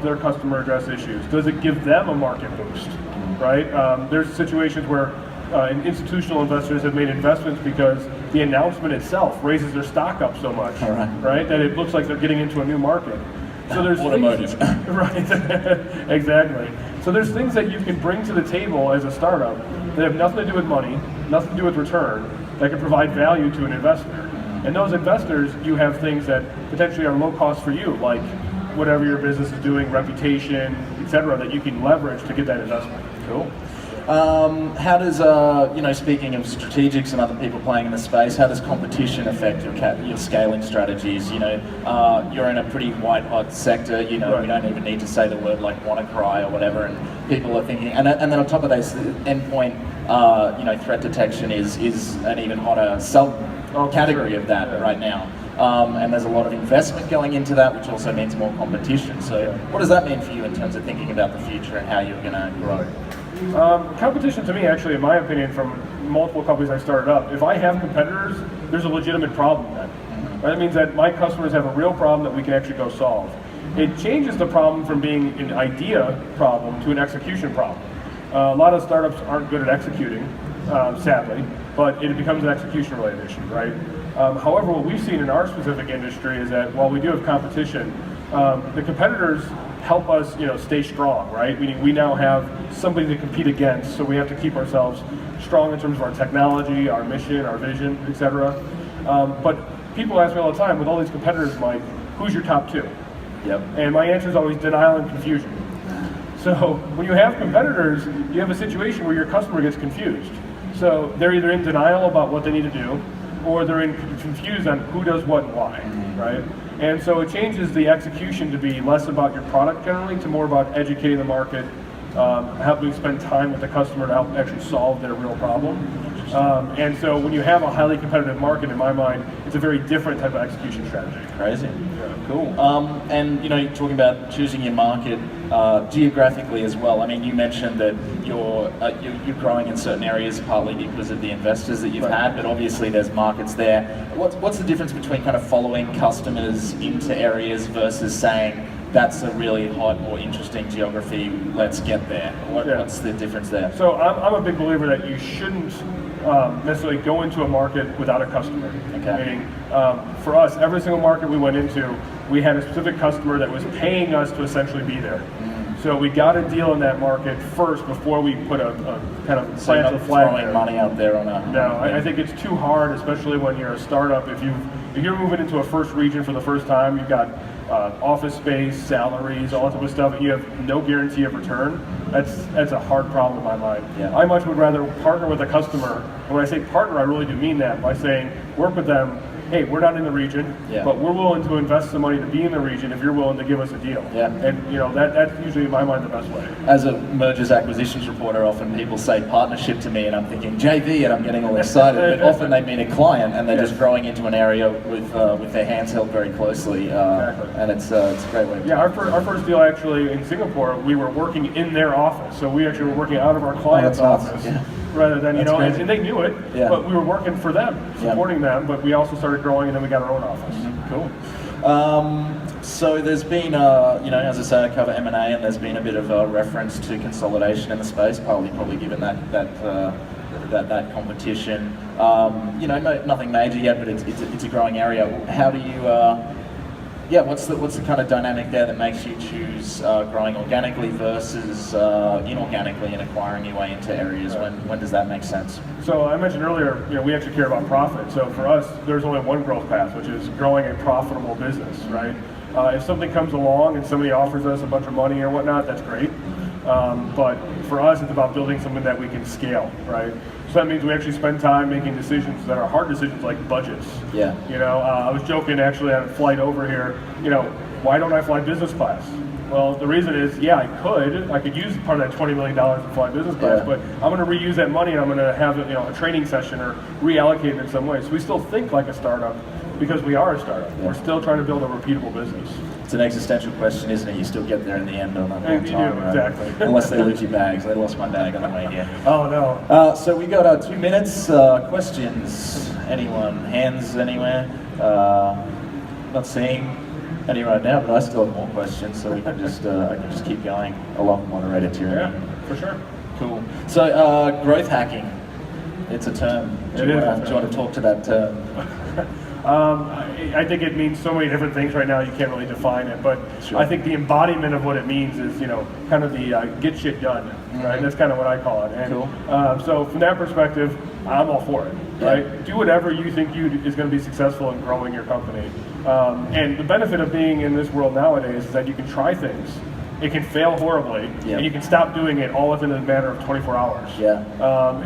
their customer address issues? Does it give them a market boost, right? There's situations where institutional investors have made investments because the announcement itself raises their stock up so much, right? That it looks like they're getting into a new market. So there's automotive. Right, exactly. So there's things that you can bring to the table as a startup that have nothing to do with money, nothing to do with return, that can provide value to an investor. And those investors, you have things that potentially are low cost for you, like whatever your business is doing, reputation, etc., that you can leverage to get that investment. Cool. How does, speaking of strategics and other people playing in the space, how does competition affect your scaling strategies? You're in a pretty white-hot sector, we don't even need to say the word like WannaCry or whatever, and people are thinking, and then on top of this, endpoint, threat detection is an even hotter sub-category of that right now. And there's a lot of investment going into that, which also means more competition. So what does that mean for you in terms of thinking about the future and how you're going to grow? Competition to me, actually, in my opinion, from multiple companies I started up, if I have competitors, there's a legitimate problem then. Right? That means that my customers have a real problem that we can actually go solve. It changes the problem from being an idea problem to an execution problem. A lot of startups aren't good at executing, sadly, but it becomes an execution-related issue, right? However, what we've seen in our specific industry is that while we do have competition, the competitors help us, stay strong, right? Meaning we now have somebody to compete against, so we have to keep ourselves strong in terms of our technology, our mission, our vision, etc. But people ask me all the time, with all these competitors, Mike, who's your top two? Yep. And my answer is always denial and confusion. So when you have competitors, you have a situation where your customer gets confused. So they're either in denial about what they need to do, or they're confused on who does what and why, right? And so it changes the execution to be less about your product generally to more about educating the market, helping spend time with the customer to help actually solve their real problem. And so when you have a highly competitive market, in my mind, it's a very different type of execution strategy. Crazy. Yeah. Cool. And you're talking about choosing your market geographically as well. I mean, you mentioned that you're growing in certain areas partly because of the investors that you've had, but obviously there's markets there. What's the difference between kind of following customers into areas versus saying, that's a really hot or interesting geography, let's get there? What's the difference there? So I'm a big believer that you shouldn't necessarily go into a market without a customer. Okay. Meaning, for us, every single market we went into, we had a specific customer that was paying us to essentially be there. So we got a deal in that market first before we put a kind of plant the flag throwing there. money out there on a... No, I think it's too hard, especially when you're a startup. If you're moving into a first region for the first time, you've got office space, salaries, all that type of stuff, and you have no guarantee of return. That's a hard problem in my mind. Yeah. I much would rather partner with a customer, and when I say partner, I really do mean that, by saying work with them. Hey, we're not in the region, but we're willing to invest some money to be in the region if you're willing to give us a deal. Yeah. And that's usually, in my mind, the best way. As a mergers acquisitions reporter, often people say partnership to me and I'm thinking JV and I'm getting all excited, but often they mean a client and they're just growing into an area with their hands held very closely. And it's a great way. Yeah, our first deal actually in Singapore, we were working in their office. So we actually were working out of our client's office. Yeah. Rather than, and they knew it, but we were working for them, supporting them, but we also started growing and then we got our own office. Cool. So there's been, as I say, I cover M&A and there's been a bit of a reference to consolidation in the space, probably given that competition. Nothing major yet, but it's a growing area. How do you... what's the kind of dynamic there that makes you choose growing organically versus inorganically and acquiring your way into areas? When does that make sense? So I mentioned earlier, we actually care about profit. So for us, there's only one growth path, which is growing a profitable business, right? If something comes along and somebody offers us a bunch of money or whatnot, that's great. But for us, it's about building something that we can scale, right? So that means we actually spend time making decisions that are hard decisions, like budgets. Yeah. I was joking actually on a flight over here, why don't I fly business class? Well, the reason is, I could use part of that $20 million to fly business class, but I'm going to reuse that money and I'm going to have a training session or reallocate it in some way. So we still think like a startup because we are a startup. Yeah. We're still trying to build a repeatable business. It's an existential question, isn't it? You still get there in the end on time, exactly. Unless they lose your bags. They lost my bag on the way here. Oh no. So we got 2 minutes. Questions? Anyone? Hands anywhere? Not seeing. any right now, but I still have more questions, so we can just I can just keep going along moderator tyranny. Yeah, for sure. Cool. So growth hacking, it's a term. Do you want to talk to that term? I think it means so many different things right now. You can't really define it, but Sure. I think the embodiment of what it means is, kind of the get shit done, right? That's kind of what I call it. And Cool. so from that perspective, I'm all for it, Yeah. right? Do whatever you think is going to be successful in growing your company. And the benefit of being in this world nowadays is that you can try things. It can fail horribly, Yeah. and you can stop doing it all within a matter of 24 hours. Yeah.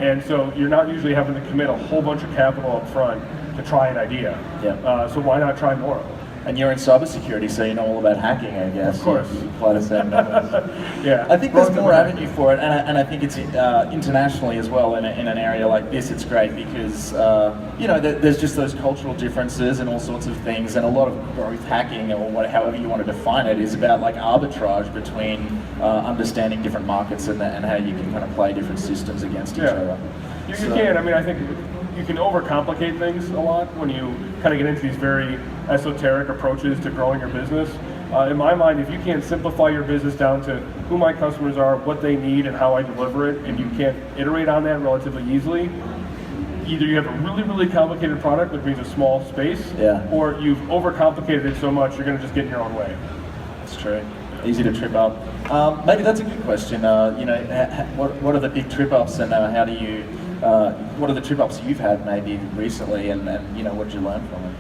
And so you're not usually having to commit a whole bunch of capital up front to try an idea. Yeah. So why not try more? And you're in cybersecurity, so you know all about hacking, I guess. Of course. You apply the same numbers. Yeah. I think there's more avenue for it, and I think it's internationally as well. In an area like this, it's great because there's just those cultural differences and all sorts of things, and a lot of growth hacking, or however you want to define it, is about like arbitrage between understanding different markets and how you can kind of play different systems against each other. You can. I mean, I think you can overcomplicate things a lot when you kind of get into these very esoteric approaches to growing your business. In my mind, if you can't simplify your business down to who my customers are, what they need, and how I deliver it, and you can't iterate on that relatively easily, either you have a really, really complicated product, which means a small space, or you've overcomplicated it so much you're going to just get in your own way. That's true. Easy to trip up. Maybe that's a good question. What are the big trip ups, and how do you? What are the trip ups you've had maybe recently, and what did you learn from it?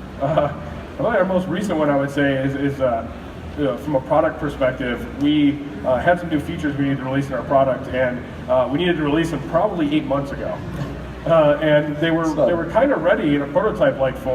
Probably our most recent one I would say is from a product perspective, we had some new features we needed to release in our product, and we needed to release them probably 8 months ago. And they were kind of ready in a prototype-like form.